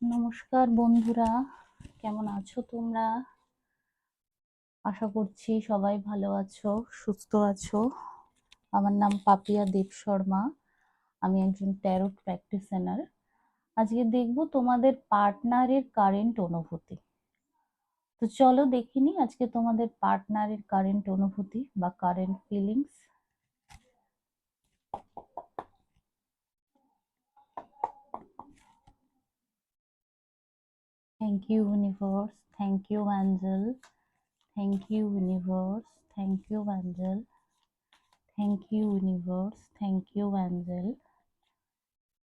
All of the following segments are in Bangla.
নমস্কার বন্ধুরা, কেমন আছো তোমরা? আশা করছি সবাই ভালো আছো, সুস্থ আছো। আমার নাম পাপিয়া দেব শর্মা। আমি একজন ট্যারোট প্র্যাকটিশনার। আজকে দেখবো তোমাদের পার্টনারের কারেন্ট অনুভূতি। তো চলো দেখিনি আজকে তোমাদের পার্টনারের কারেন্ট অনুভূতি বা current feelings. Thank you universe, thank you angel, thank you universe, thank you angel, thank you universe, thank you angel.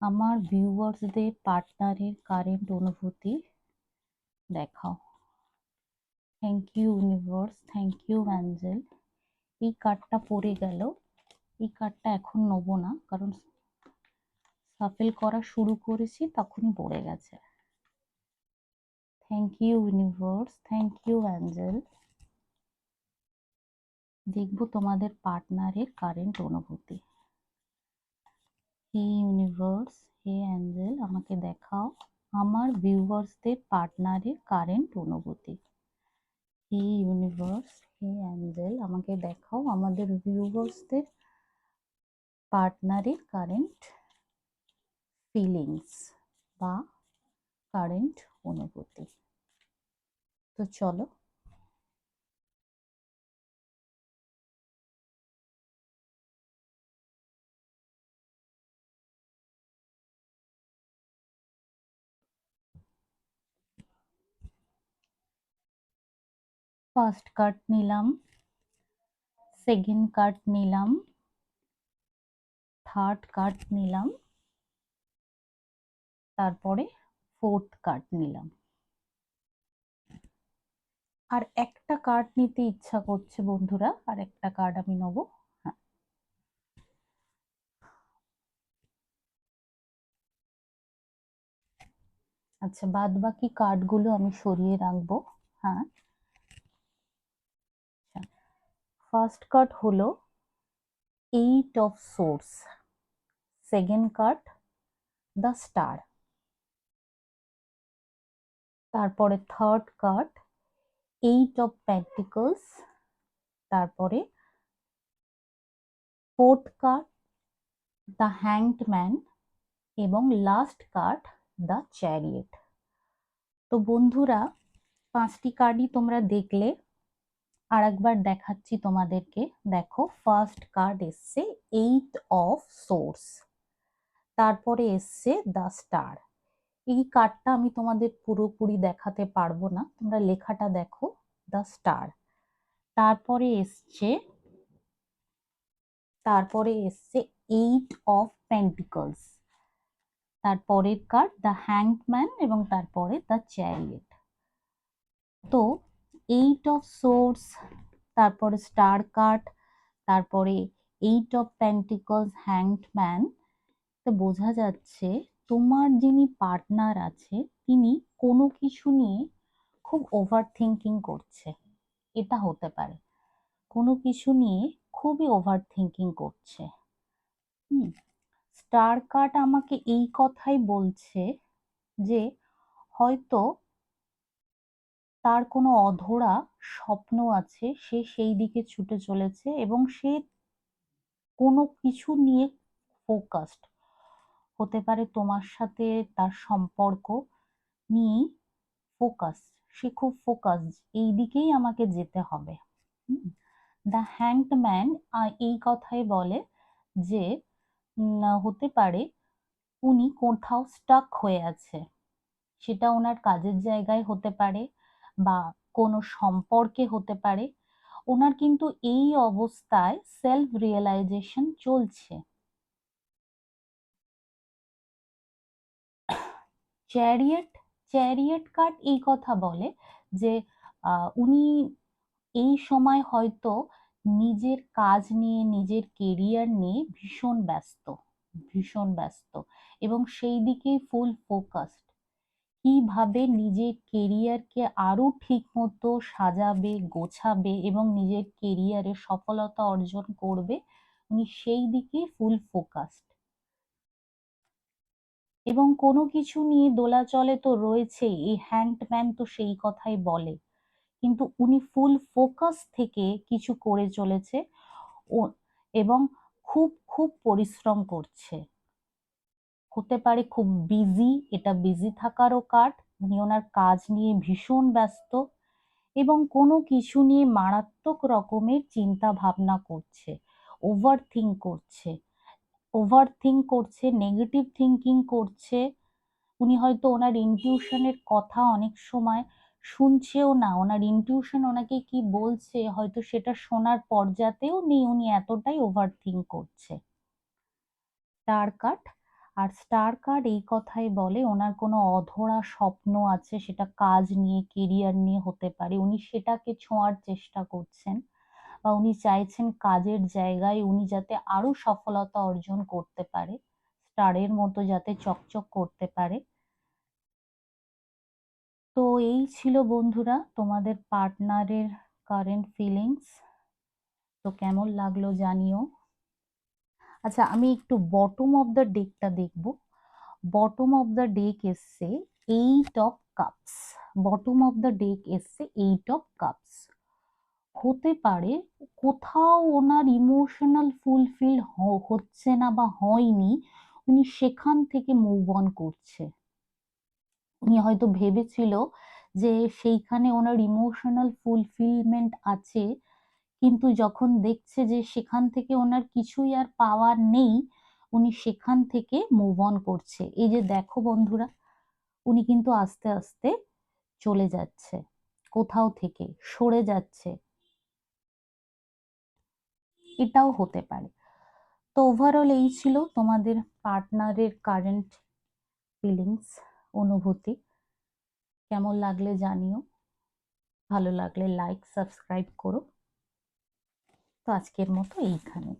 আমার ভিউয়ার্সদের পার্টনারের কারেন্ট অনুভূতি দেখাও। Thank you universe, thank you angel. এই কার্ডটা পড়ে গেল। এই কার্ডটা এখন নেবো না, কারণ সাফেল করা শুরু করেছি তখনই পড়ে গেছে। Thank you universe, thank you angel. দেখবো তোমাদের পার্টনারের কারেন্ট অনুভূতি। হে ইউনিভার্স, হে অ্যাঞ্জেল, আমাকে দেখাও আমার ভিউয়ার্সদের পার্টনারের কারেন্ট অনুভূতি। হে ইউনিভার্স, হে অ্যাঞ্জেল, আমাকে দেখাও আমাদের ভিউয়ার্সদের পার্টনারের কারেন্ট ফিলিংস বা কারেন্ট অনুভূতি। তো চলো ফার্স্ট কার্ড নিলাম, সেকেন্ড কার্ড নিলাম, থার্ড কার্ড নিলাম, তারপরে ফোর্থ কার্ড নিলাম। আর একটা কার্ড নিতে ইচ্ছা করছে বন্ধুরা, আর একটা কার্ড আমি নেবো। হ্যাঁ, আচ্ছা, বাদ বাকি কার্ডগুলো আমি সরিয়ে রাখবো। হ্যাঁ, ফার্স্ট কার্ড হলো eight of swords, second card the star, তারপরে third card eight of pentacles, তারপরে fourth card the hanged man এবং লাস্ট কার্ড দ্য চ্যারিয়েট। তো বন্ধুরা, পাঁচটি কার্ডই তোমরা দেখলে, আর একবার দেখাচ্ছি তোমাদেরকে। দেখো, ফার্স্ট কার্ড এসছে এইট অফ সোর্স, তারপরে এসছে দ্য স্টার। এই কার্ডটা আমি তোমাদের পুরোপুরি দেখাতে পারবো না, তোমরা লেখাটা দেখো, দ্য স্টার। তারপরে এসছে এইট অফ পেন্টিকলস, তারপরের কার্ড দ্য হ্যাংড ম্যান এবং তারপরে দ্য চ্যারিয়েট। তো এইট অফ সোর্স, তারপরে স্টার কার্ড, তারপরে eight of pentacles, hanged man. তো বোঝা যাচ্ছে তোমার যিনি পার্টনার আছে তিনি কোনো কিছু নিয়ে খুব ওভার থিঙ্কিং করছে। এটা হতে পারে কোনো কিছু নিয়ে খুবই ওভার থিঙ্কিং করছে। স্টার কার্ড আমাকে এই কথাই বলছে যে হয়তো তার কোনো অধরা স্বপ্ন আছে, সে সেই দিকে ছুটে চলেছে এবং সে কোনো কিছু নিয়ে ফোকাসড। হতে পারে তোমার সাথে তার সম্পর্ক নিয়ে ফোকাস, সে খুব ফোকাস, এই দিকেই আমাকে যেতে হবে। দ্য হ্যাংড ম্যান এই কথাই বলে যে হতে পারে উনি কোথাও স্টাক হয়ে আছে, সেটা ওনার কাজের জায়গায় হতে পারে বা কোনো সম্পর্কে হতে পারে। ওনার কিন্তু এই অবস্থায় সেলফ রিয়েলাইজেশন চলছে। চ্যারিয়েট, চ্যারিয়েট কার্ড এই কথা বলে যে উনি এই সময় হয়তো নিজের কাজ নিয়ে, নিজের কেরিয়ার নিয়ে ভীষণ ব্যস্ত, ভীষণ ব্যস্ত এবং সেই দিকেই ফুল ফোকাসড। কিভাবে নিজের কেরিয়ারকে আরো ঠিক মতো সাজাবে, গোছাবে এবং নিজের কেরিয়ারে সফলতা অর্জন করবে, উনি সেই দিকেই ফুল ফোকাসড। এবং কোনো কিছু নিয়ে দোলাচলে তো রয়েছেই, এই হ্যাংড ম্যান তো সেই কথাই বলে, কিন্তু উনি ফুল ফোকাস থেকে কিছু করে চলেছে ও, এবং খুব খুব পরিশ্রম করছে। হতে পারে খুব বিজি, এটা বিজি থাকারও কার্ড, উনি ওনার কাজ নিয়ে ভীষণ ব্যস্ত এবং কোনো কিছু নিয়ে মারাত্মক রকমের চিন্তা ভাবনা করছে, ওভার থিঙ্ক করছে, নেগেটিভ থিঙ্কিং করছে। উনি হয়তো ওনার ইনটিউশনের কথা অনেক সময় শুনছেও না, ওনার ইনটিউশন ওনাকে কি বলছে হয়তো সেটা শোনার পর্যাতেও নেই, উনি এতটাই ওভার থিঙ্ক করছে। স্টার কার্ড, আর স্টার কার্ড এই কথাই বলে ওনার কোনো অধরা স্বপ্ন আছে, সেটা কাজ নিয়ে কেরিয়ার নিয়ে হতে পারে, উনি সেটাকে ছোঁয়ার চেষ্টা করছেন বা উনি চাইছেন কাজের জায়গায় উনি যাতে আরো সফলতা অর্জন করতে পারে, স্টারের মতো যাতে চকচক করতে পারে। তো এই ছিল বন্ধুরা তোমাদের পার্টনারের কারেন্ট ফিলিংস। তো কেমন লাগলো জানিও। আচ্ছা, আমি একটু বটম অফ দ্য ডেকটা দেখবো। বটম অফ দ্য ডেক এসছে 8 of cups. Bottom of the deck এসছে 8 অফ কাপস। হতে পারে কোথাও ওনার ইমোশনাল ফুলফিল হচ্ছে না বা হয়নি, উনি সেখান থেকে মুভ অন করছে। উনি হয়তো ভেবেছিল যে সেইখানে ওনার ইমোশনাল ফুলফিলমেন্ট আছে, কিন্তু যখন দেখছে যে সেখান থেকে ওনার কিছুই আর পাওয়ার নেই, উনি সেখান থেকে মুভ অন করছে। এই যে দেখো বন্ধুরা, উনি কিন্তু আস্তে আস্তে চলে যাচ্ছে, কোথাও থেকে সরে যাচ্ছে, এটাও হতে পারে। তো ওভারঅল এই ছিল তোমাদের পার্টনারের কারেন্ট ফিলিংস, অনুভূতি। কেমন লাগলে জানিও, ভালো লাগলে লাইক সাবস্ক্রাইব করো। তো আজকের মতো এইখানে।